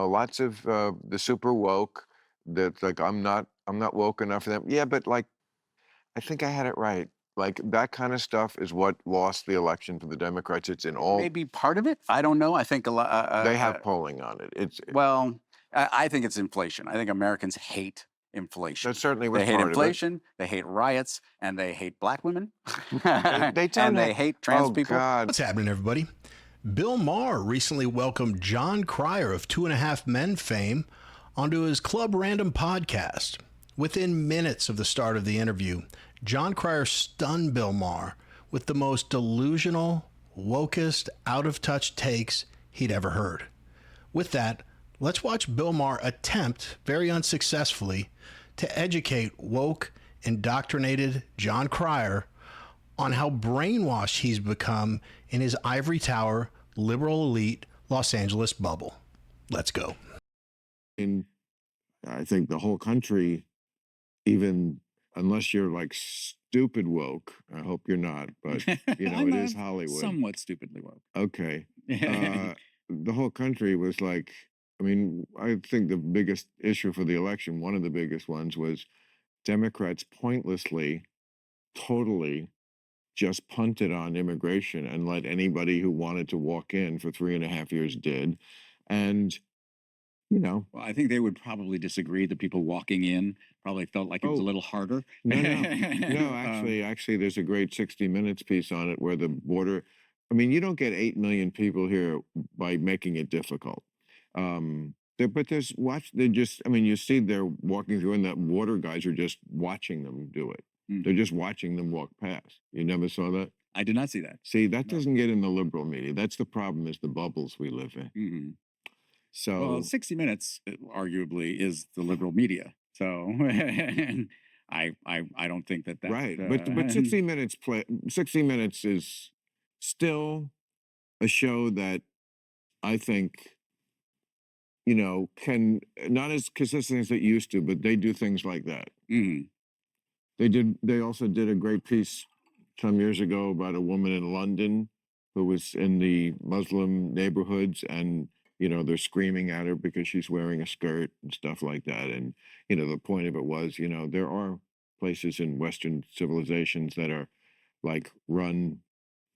Lots of the super woke that's like, I'm not woke enough for them. Yeah, but like, I think I had it right. Like that kind of stuff is what lost the election for the Democrats. It's in all, Maybe part of it. I don't know. I think a lot. they have polling on it. Well, I think it's inflation. I think Americans hate That inflation. certainly was They hate part of it. inflation. They hate riots, and they hate black women, They don't and have, they hate trans oh people. God. What's happening, everybody? Bill Maher recently welcomed John Cryer of Two and a Half Men fame onto his Club Random podcast. Within minutes of the start of the interview, John Cryer stunned Bill Maher with the most delusional, wokest, out-of-touch takes he'd ever heard. With that, let's watch Bill Maher attempt, very unsuccessfully, to educate woke, indoctrinated John Cryer on how brainwashed he's become in his ivory tower, liberal elite Los Angeles bubble. Let's go. And I think the whole country, even unless you're like stupid woke, I hope you're not, but it is Hollywood. Somewhat stupidly woke. Okay. The whole country was like, I mean, I think the biggest issue for the election, one of the biggest ones, was Democrats pointlessly, totally just punted on immigration and let anybody who wanted to walk in for 3.5 years did. And, Well, I think they would probably disagree. The people walking in probably felt like it was a little harder. no, actually, there's a great 60 Minutes piece on it where the border, I mean, you don't get 8 million people here by making it difficult. But they just, I mean, you see they're walking through and that border guys are just watching them do it. They're just watching them walk past. You never saw that? I did not see that. See, that doesn't get in the liberal media. That's the problem, is the bubbles we live in. Mm-hmm. So, Well, 60 Minutes arguably is the liberal media. So I don't think that right. But 60 Minutes is still a show that I think, can not as consistent as it used to, but they do things like that. Mhm. They also did a great piece some years ago about a woman in London who was in the Muslim neighborhoods, and they're screaming at her because she's wearing a skirt and stuff like that. And the point of it was, there are places in Western civilizations that are like run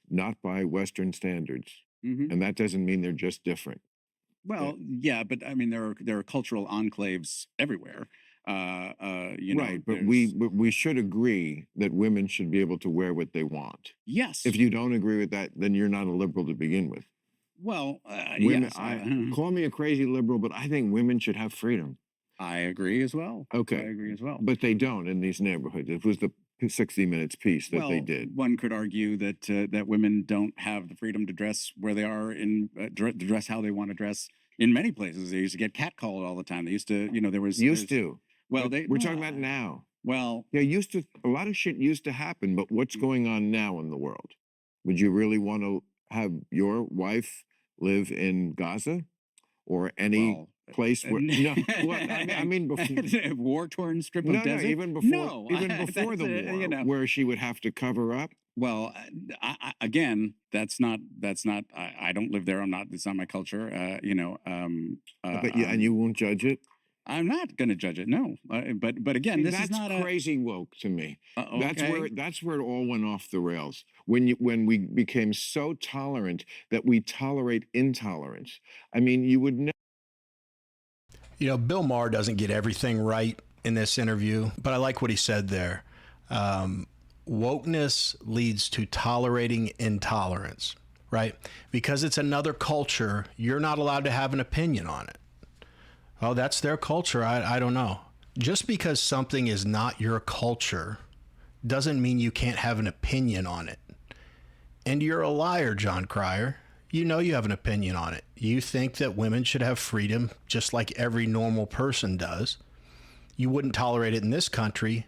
not by Western standards, Mhm. and that doesn't mean they're just different. Well, yeah, but I mean, there are cultural enclaves everywhere. Right, but we should agree that women should be able to wear what they want. Yes. If you don't agree with that, then you're not a liberal to begin with. Well, Women, yes, call me a crazy liberal, but I think women should have freedom. I agree as well. Okay. I agree as well. But they don't in these neighborhoods. It was the 60 Minutes piece that they Well, did. one could argue that that women don't have the freedom to dress where they are in dress how they want to dress in many places. They used to get catcalled all the time. They used to, there was Used to. Well, we're talking about now. Well, Yeah, a lot of shit used to happen, but what's going on now in the world? Would you really want to have your wife live in Gaza or any place where no? Well, I mean before war-torn strip of desert. even before the war, where she would have to cover up. Well, again, that's not. I don't live there. I'm not. It's not my culture. But and you won't judge it. I'm not going to judge it. No, but again, this is not crazy woke to me. Okay. That's where it all went off the rails. When we became so tolerant that we tolerate intolerance. I mean, you would never. Bill Maher doesn't get everything right in this interview, but I like what he said there. Wokeness leads to tolerating intolerance, right? Because it's another culture, you're not allowed to have an opinion on it. Oh, that's their culture. I don't know. Just because something is not your culture doesn't mean you can't have an opinion on it. And you're a liar, John Cryer. You know you have an opinion on it. You think that women should have freedom just like every normal person does. You wouldn't tolerate it in this country,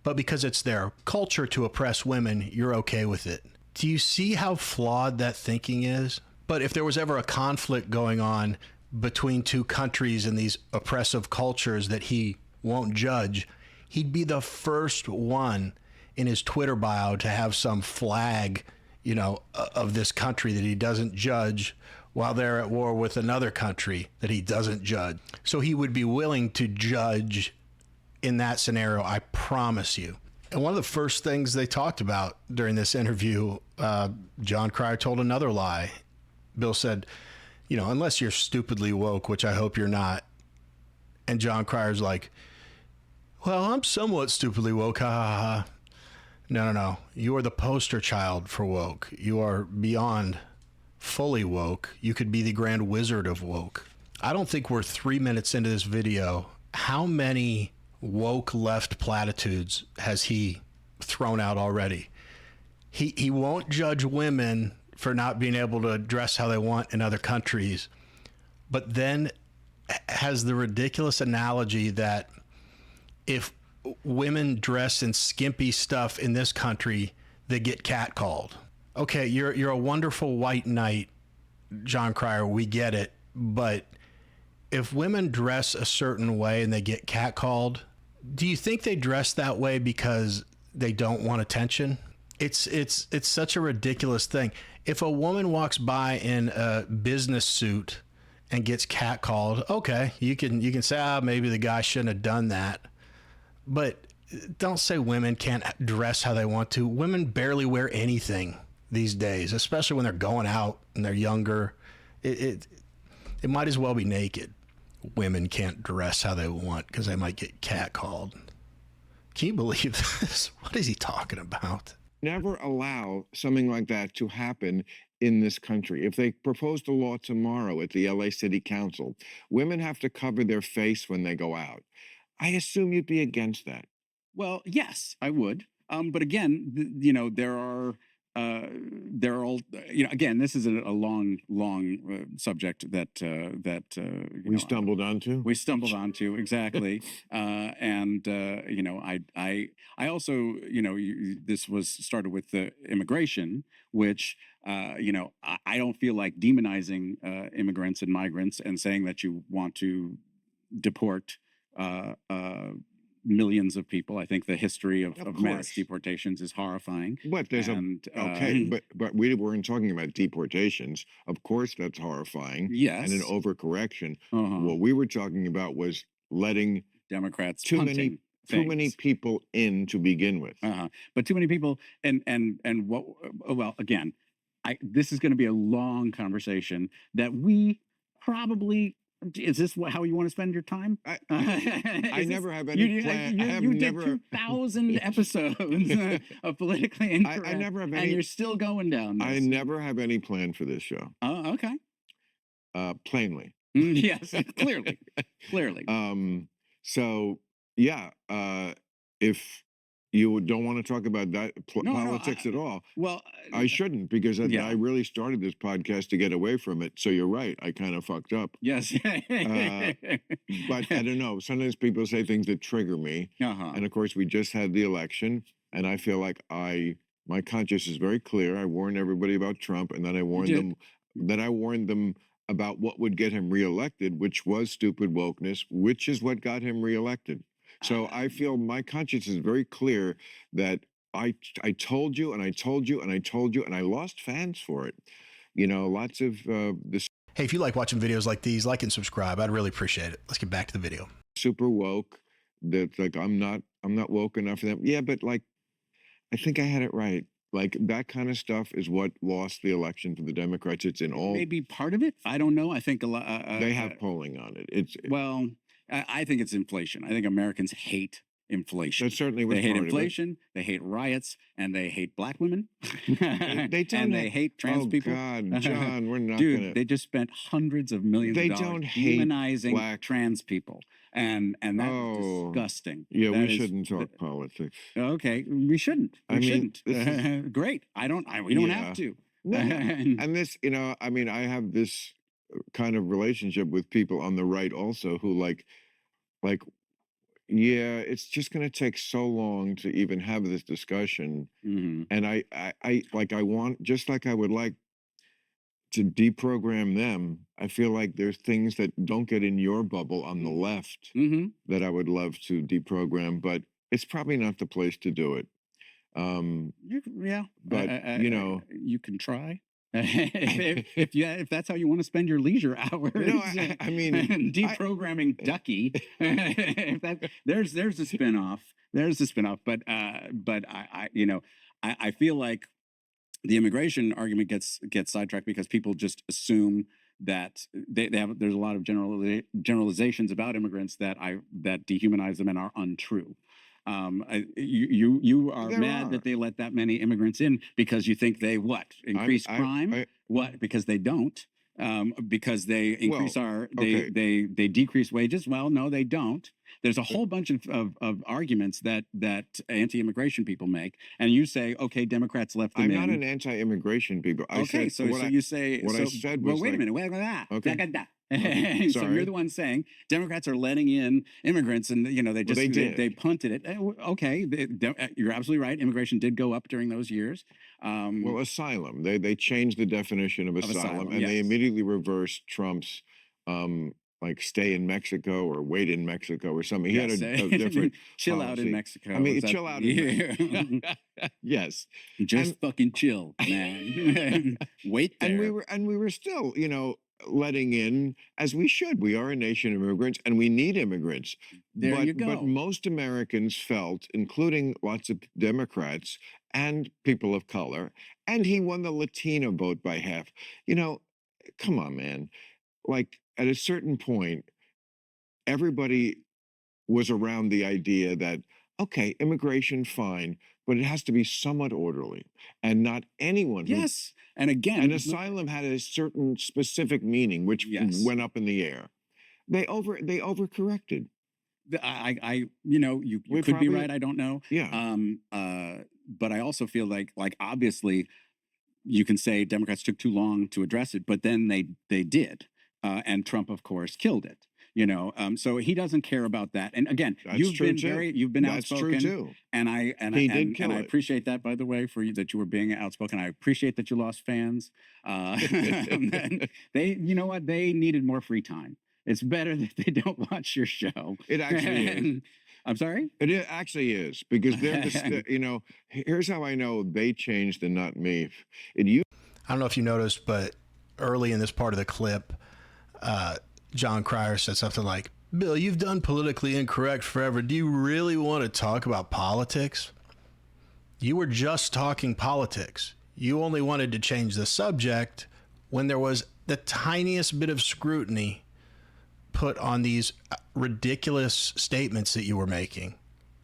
but because it's their culture to oppress women, you're okay with it. Do you see how flawed that thinking is? But if there was ever a conflict going on between two countries and these oppressive cultures that he won't judge, he'd be the first one in his Twitter bio to have some flag, of this country that he doesn't judge while they're at war with another country that he doesn't judge. So he would be willing to judge in that scenario, I promise you. And one of the first things they talked about during this interview, John Cryer told another lie. Bill said, you know, unless you're stupidly woke, which I hope you're not. And John Cryer's like, well, I'm somewhat stupidly woke. Ha ha ha. No. You are the poster child for woke. You are beyond fully woke. You could be the grand wizard of woke. I don't think we're 3 minutes into this video. How many woke left platitudes has he thrown out already? He won't judge women for not being able to dress how they want in other countries, but then has the ridiculous analogy that if women dress in skimpy stuff in this country, they get catcalled. Okay, you're a wonderful white knight, John Cryer, we get it, but if women dress a certain way and they get catcalled, do you think they dress that way because they don't want attention? It's such a ridiculous thing. If a woman walks by in a business suit and gets catcalled, okay, you can say, maybe the guy shouldn't have done that. But don't say women can't dress how they want to. Women barely wear anything these days, especially when they're going out and they're younger. It might as well be naked. Women can't dress how they want because they might get catcalled. Can you believe this? What is he talking about? Never allow something like that to happen in this country. If they proposed a law tomorrow at the LA City Council, women have to cover their face when they go out. I assume you'd be against that. Well, yes, I would. But again, you know, there are all, you know, again, this is a long subject that We know, stumbled onto. we stumbled onto exactly. You know, I also, you know, this was started with the immigration, which you know, I don't feel like demonizing immigrants and migrants and saying that you want to deport millions of people. I think the history of mass course. deportations is horrifying. But there's okay, but we weren't talking about deportations. Of course, that's horrifying. Yes. And an overcorrection. Uh-huh. What we were talking about was letting Democrats too punting many things. people in to begin with. But too many people, and what? Well, again, this is going to be a long conversation that we probably. Is this how you want to spend your time? I never have any plan. You did 2,000 episodes of politically incorrect. I never have any. And you're still going down this. I never have any plan for this show. Oh, okay. Plainly. Yes, clearly. So yeah, if you don't want to talk about that politics at all, well, I shouldn't, because I really started this podcast to get away from it. So you're right, I kind of fucked up. Yes. But I don't know. Sometimes people say things that trigger me, and of course, we just had the election, and I feel like my conscience is very clear. I warned everybody about Trump, and then I warned them about what would get him reelected, which was stupid wokeness, which is what got him reelected. So I feel my conscience is very clear that I told you and I told you and I told you, and I lost fans for it. You know, lots of this. Hey, if you like watching videos like these, like and subscribe. I'd really appreciate it. Let's get back to the video. Super woke. That's like I'm not woke enough for them. Yeah, but like I think I had it right. Like that kind of stuff is what lost the election for the Democrats. It's in all. Maybe part of it. I don't know. I think a lot. They have polling on it. Well, I think it's inflation. I think Americans hate inflation. That certainly was They hate part inflation. They hate riots, and they hate black women. They don't. And they hate trans people. Oh God, John, we're not Dude, gonna. they just spent hundreds of millions They of dollars don't hate demonizing trans people, and that is disgusting. Yeah, That we is- shouldn't talk politics. Okay, we shouldn't. We I mean, shouldn't. Great. We don't have to. No, and this, you know, I mean, I have this kind of relationship with people on the right also who like, yeah, it's just going to take so long to even have this discussion. Mhm. And I want, just like I would like to deprogram them, I feel like there's things that don't get in your bubble on the left Mhm. that I would love to deprogram, but it's probably not the place to do it. Yeah. But, you know, you can try. If that's how you want to spend your leisure hours, No, I mean, deprogramming Ducky. If that, there's a spinoff. There's a spinoff. But I feel like the immigration argument gets sidetracked because people just assume that they have there's a lot of generalizations about immigrants that dehumanize them and are untrue. You are There mad are. that they let that many immigrants in because you think they increase crime? What? Because they don't. Because they increase they decrease wages. Well, no, they don't. There's a whole bunch of arguments that anti-immigration people make, and you say, okay, Democrats left them in. I'm not an anti-immigration people. I Okay, said, you say what I said was, well, wait a minute. okay. Okay, so Sorry. you're the one saying Democrats are letting in immigrants, and they just they did. they punted it. Okay, you're absolutely right. Immigration did go up during those years. Well, asylum. They changed the definition of asylum, and they yes. immediately reversed Trump's like stay in Mexico or wait in Mexico or something. He had a different chill policy. out in Mexico. I mean, chill out in Mexico. Yes. Just fucking chill, man. Wait there. And we were still, letting in as we should. We are a nation of immigrants and we need immigrants. There you go. But most Americans felt, including lots of Democrats and people of color, and he won the Latino vote by half. Come on, man. Like at a certain point, everybody was around the idea that, okay, immigration, fine, but it has to be somewhat orderly and not anyone. Yes. And again, an asylum had a certain specific meaning, which went up in the air. They overcorrected. You could be right. I don't know. Yeah. But I also feel like obviously you can say Democrats took too long to address it, but then they did. And Trump, of course, killed it. So he doesn't care about that. And again, you've been That's outspoken, true too. and I appreciate that, by the way, for you that you were being outspoken. I appreciate that you lost fans. You know what? They needed more free time. It's better that they don't watch your show. It actually is. I'm sorry? It actually is because here's how I know they changed and not me. I don't know if you noticed, but early in this part of the clip, John Cryer said something like, Bill, you've done politically incorrect forever. Do you really want to talk about politics? You were just talking politics. You only wanted to change the subject when there was the tiniest bit of scrutiny put on these ridiculous statements that you were making.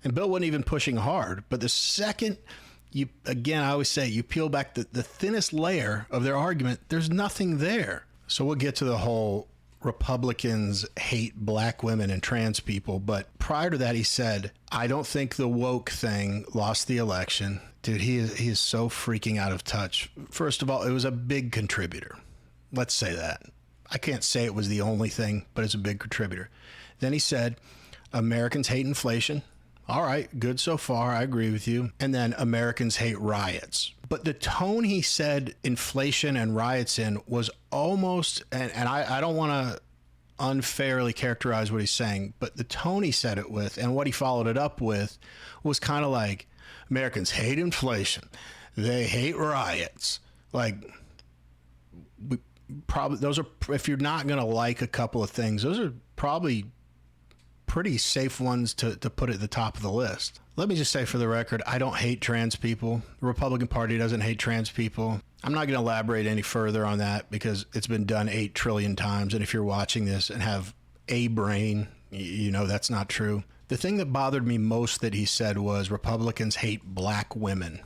And Bill wasn't even pushing hard. But the second I always say, you peel back the thinnest layer of their argument, there's nothing there. So we'll get to the whole Republicans hate black women and trans people. But prior to that, he said, I don't think the woke thing lost the election. Dude, he is so freaking out of touch. First of all, it was a big contributor. Let's say that. I can't say it was the only thing, but it's a big contributor. Then he said, Americans hate inflation. All right, good so far. I agree with you. And then Americans hate riots. But the tone he said inflation and riots in was almost, and I don't want to unfairly characterize what he's saying, but the tone he said it with and what he followed it up with was kind of like, Americans hate inflation. They hate riots. Like, probably those are, if you're not going to like a couple of things, those are probably pretty safe ones to put at the top of the list. Let me just say for the record, I don't hate trans people. The Republican Party doesn't hate trans people. I'm not going to elaborate any further on that because it's been done 8 trillion times. And if you're watching this and have a brain, you know that's not true. The thing that bothered me most that he said was Republicans hate black women.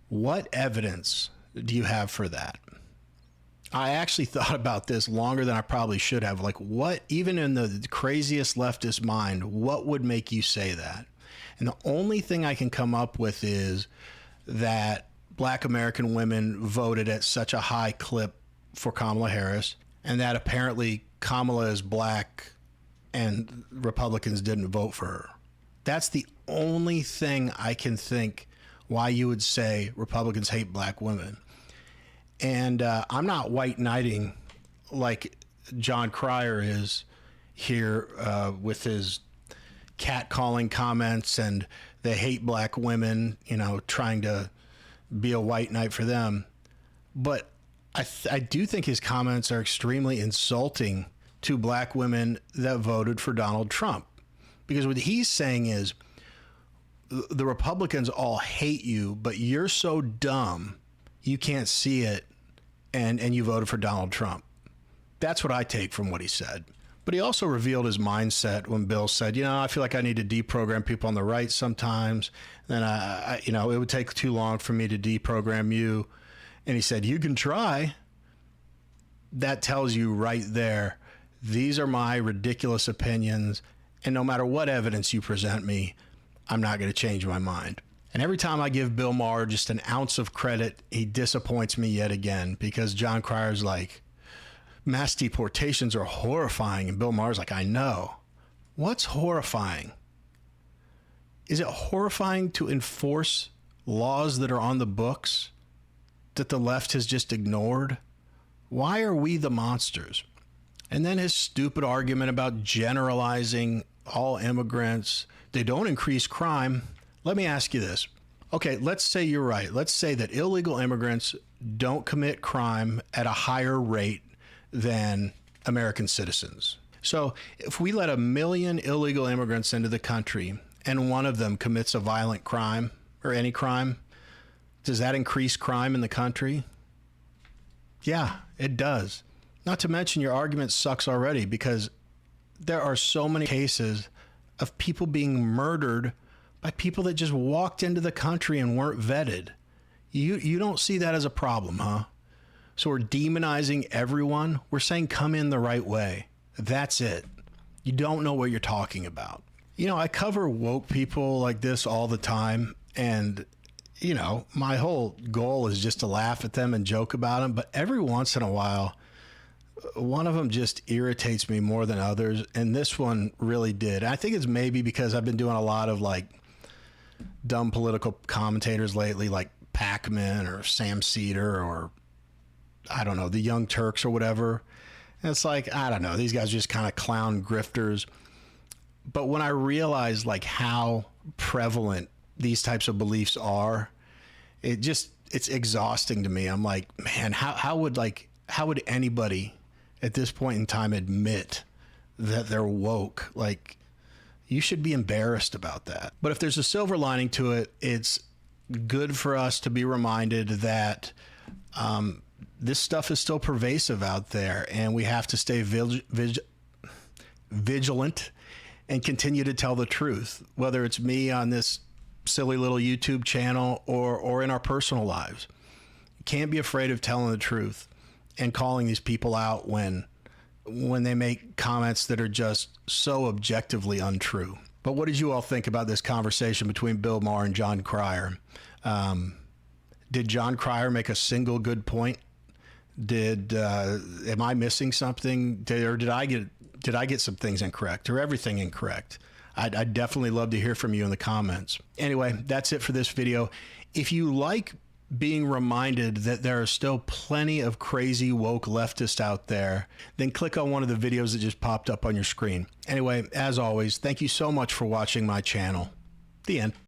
What evidence do you have for that? I actually thought about this longer than I probably should have. Like, what, even in the craziest leftist mind, what would make you say that? And the only thing I can come up with is that black American women voted at such a high clip for Kamala Harris, and that apparently Kamala is black and Republicans didn't vote for her. That's the only thing I can think why you would say Republicans hate black women. And I'm not white knighting like John Cryer is here with his catcalling comments and they hate black women, trying to be a white knight for them. But I do think his comments are extremely insulting to black women that voted for Donald Trump. Because what he's saying is the Republicans all hate you, but you're so dumb you can't see it, and you voted for Donald Trump. That's what I take from what he said. But he also revealed his mindset when Bill said, I feel like I need to deprogram people on the right sometimes. Then it would take too long for me to deprogram you. And he said, you can try. That tells you right there, these are my ridiculous opinions. And no matter what evidence you present me, I'm not going to change my mind. And every time I give Bill Maher just an ounce of credit, he disappoints me yet again, because John Cryer's like, mass deportations are horrifying. And Bill Maher's like, I know. What's horrifying? Is it horrifying to enforce laws that are on the books that the left has just ignored? Why are we the monsters? And then his stupid argument about generalizing all immigrants, they don't increase crime. Let me ask you this. Okay, let's say you're right. Let's say that illegal immigrants don't commit crime at a higher rate than American citizens. So if we let 1 million illegal immigrants into the country and one of them commits a violent crime or any crime, does that increase crime in the country? Yeah, it does. Not to mention your argument sucks already, because there are so many cases of people being murdered by people that just walked into the country and weren't vetted. You don't see that as a problem, huh? So we're demonizing everyone. We're saying come in the right way. That's it. You don't know what you're talking about. I cover woke people like this all the time, and my whole goal is just to laugh at them and joke about them. But every once in a while, one of them just irritates me more than others. And this one really did. I think it's maybe because I've been doing a lot of like dumb political commentators lately, like Pac-Man or Sam Cedar, or I don't know, the Young Turks or whatever. And it's like, I don't know, these guys are just kind of clown grifters. But when I realized like how prevalent these types of beliefs are, it's exhausting to me. I'm like, man, how would anybody at this point in time admit that they're woke? Like, you should be embarrassed about that. But if there's a silver lining to it, it's good for us to be reminded that this stuff is still pervasive out there, and we have to stay vigilant and continue to tell the truth, whether it's me on this silly little YouTube channel or in our personal lives. You can't be afraid of telling the truth and calling these people out when they make comments that are just so objectively untrue. But what did you all think about this conversation between Bill Maher and John Cryer? Did John Cryer make a single good point? Am I missing something? Did I get some things incorrect, or everything incorrect? I'd definitely love to hear from you in the comments. Anyway, that's it for this video. If you like being reminded that there are still plenty of crazy woke leftists out there, then click on one of the videos that just popped up on your screen. Anyway, as always, thank you so much for watching my channel. The end.